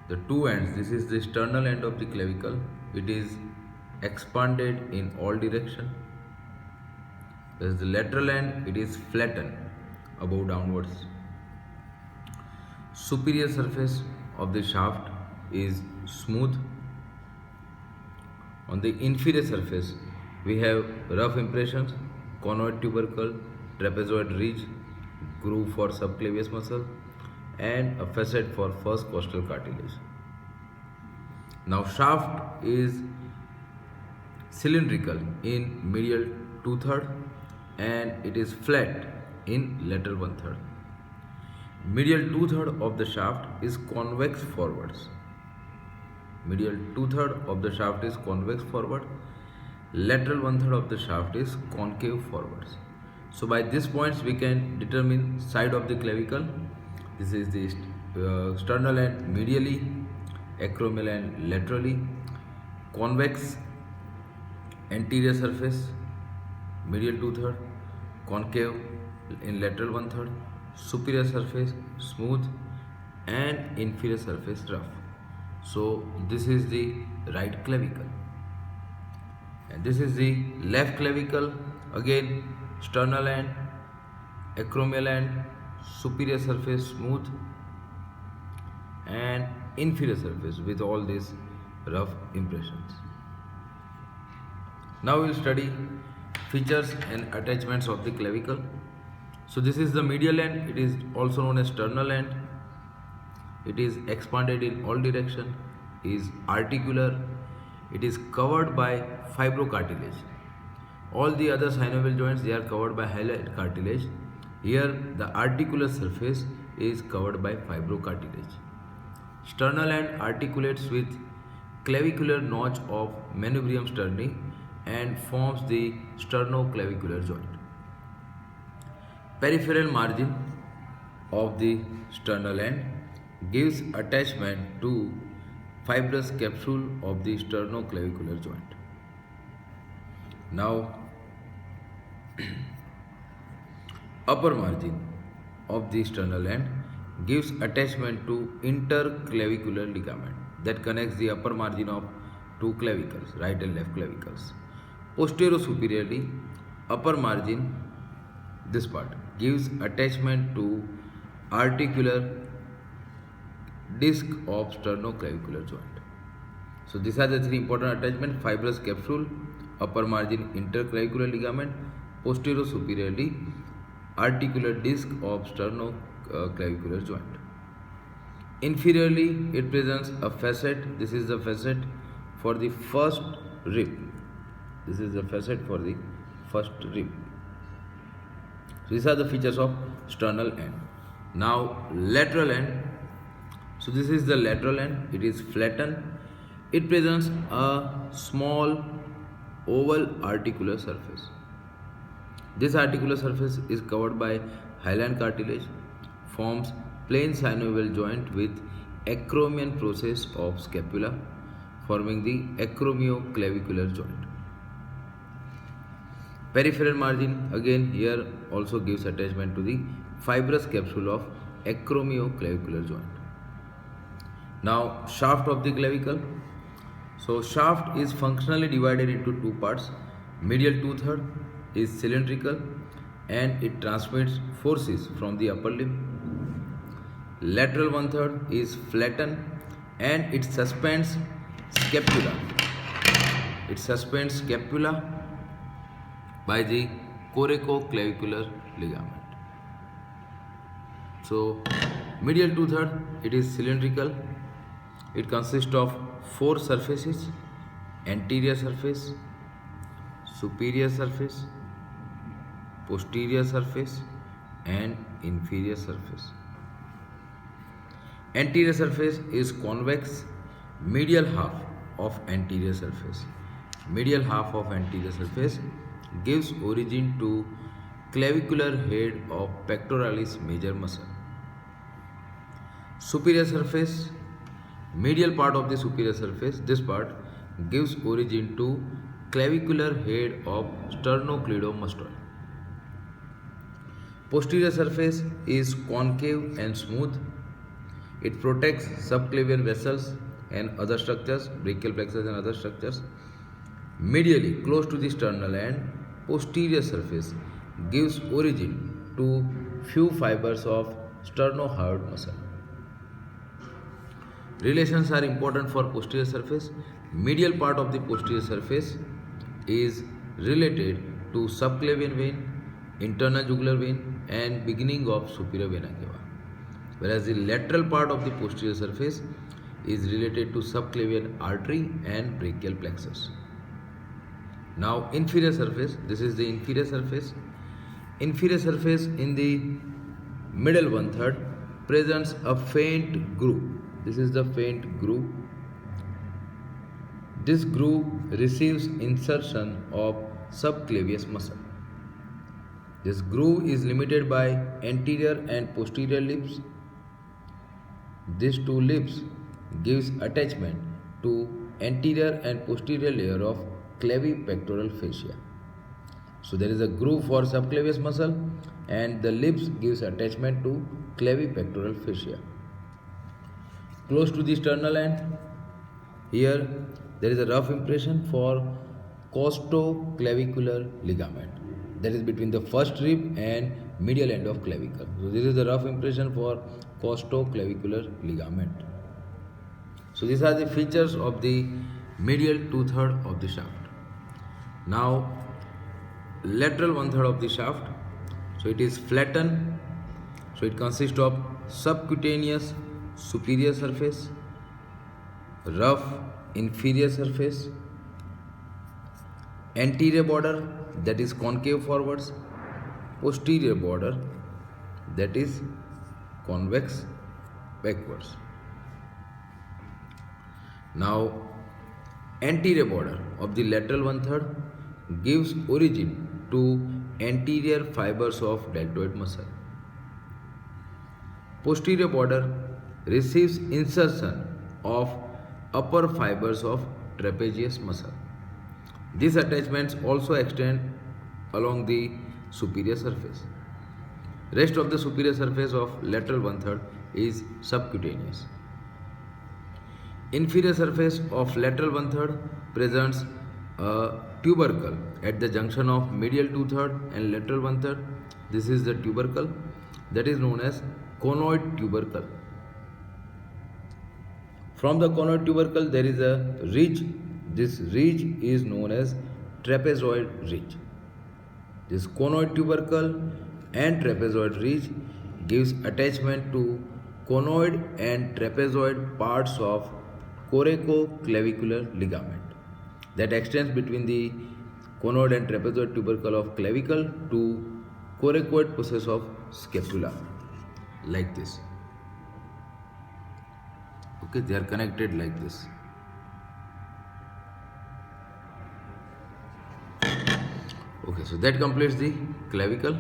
The two ends, this is the sternal end of the clavicle. It is expanded in all direction. There is the lateral end, it is flattened above downwards. Superior surface of the shaft is smooth. On the inferior surface, we have rough impressions, conoid tubercle, trapezoid ridge, groove for subclavius muscle, and a facet for first costal cartilage. Now, shaft is cylindrical in medial 2/3 and it is flat in lateral 1/3. Medial 2/3 of the shaft is convex forwards. Medial 2/3 of the shaft is convex forward. Lateral 1/3 of the shaft is concave forwards. So by these points we can determine side of the clavicle. This is the sternal end medially, acromial end laterally, convex anterior surface medial 2/3, concave in lateral 1/3, superior surface smooth and inferior surface rough. So this is the right clavicle and this is the left clavicle. Again, sternal end, acromial end, superior surface smooth and inferior surface with all these rough impressions. Now we will study features and attachments of the clavicle. So this is the medial end, it is also known as sternal end. It is expanded in all direction, is articular, it is covered by fibrocartilage. All the other synovial joints, they are covered by hyaline cartilage. Here the articular surface is covered by fibrocartilage. Sternal end articulates with clavicular notch of manubrium sterni and forms the sternoclavicular joint. Peripheral margin of the sternal end gives attachment to fibrous capsule of the sternoclavicular joint. Now, upper margin of the sternal end gives attachment to interclavicular ligament that connects the upper margin of two clavicles, right and left clavicles. Posterior-superiorly, upper margin, this part, gives attachment to articular disc of sternoclavicular joint. So these are the three important attachments: fibrous capsule, upper margin interclavicular ligament, posterior superiorly articular disc of sternoclavicular joint. Inferiorly, it presents a facet. This is the facet for the first rib. This is the facet for the first rib. So these are the features of sternal end. Now lateral end. So this is the lateral end. It is flattened. It presents a small oval articular surface. This articular surface is covered by hyaline cartilage, forms plain synovial joint with acromion process of scapula, forming the acromioclavicular joint. Peripheral margin, again here also gives attachment to the fibrous capsule of acromioclavicular joint. Now shaft of the clavicle. So shaft is functionally divided into two parts. Medial 2/3 is cylindrical and it transmits forces from the upper limb. Lateral 1/3 is flattened and it suspends scapula. It suspends scapula by the coracoclavicular ligament. So medial 2/3, it is cylindrical. It consists of four surfaces: anterior surface, superior surface, posterior surface and inferior surface. Anterior surface is convex. Medial half of anterior surface. Medial half of anterior surface gives origin to clavicular head of pectoralis major muscle. Superior surface, medial part of the superior surface, this part gives origin to clavicular head of sternocleidomastoid. Posterior surface is concave and smooth. It protects subclavian vessels and other structures, brachial plexus and other structures. Medially, close to the sternal and posterior surface, gives origin to few fibers of sternohyoid muscle. Relations are important for posterior surface. Medial part of the posterior surface is related to subclavian vein, internal jugular vein and beginning of superior vena cava. Whereas the lateral part of the posterior surface is related to subclavian artery and brachial plexus. Now inferior surface, this is the inferior surface. Inferior surface in the middle 1/3 presents a faint groove. This is the faint groove. This groove receives insertion of subclavius muscle. This groove is limited by anterior and posterior lips. These two lips gives attachment to anterior and posterior layer of clavipectoral fascia. So there is a groove for subclavius muscle and the lips gives attachment to clavipectoral fascia. Close to the sternal end, here there is a rough impression for costoclavicular ligament, that is between the first rib and medial end of clavicle. So this is the rough impression for costoclavicular ligament. So these are the features of the medial 2/3 of the shaft. Now lateral 1/3 of the shaft. So it is flattened. So it consists of subcutaneous superior surface, rough inferior surface, anterior border that is concave forwards, posterior border that is convex backwards. Now anterior border of the lateral 1/3 gives origin to anterior fibers of deltoid muscle. Posterior border receives insertion of upper fibers of trapezius muscle. These attachments also extend along the superior surface. Rest of the superior surface of lateral 1/3 is subcutaneous. Inferior surface of lateral 1/3 presents a tubercle at the junction of medial 2/3 and lateral 1/3. This is the tubercle that is known as conoid tubercle. From the conoid tubercle there is a ridge. This ridge is known as trapezoid ridge. This conoid tubercle and trapezoid ridge gives attachment to conoid and trapezoid parts of coracoclavicular ligament that extends between the conoid and trapezoid tubercle of clavicle to coracoid process of scapula, like this. Okay, they are connected like this. Okay, so that completes the clavicle.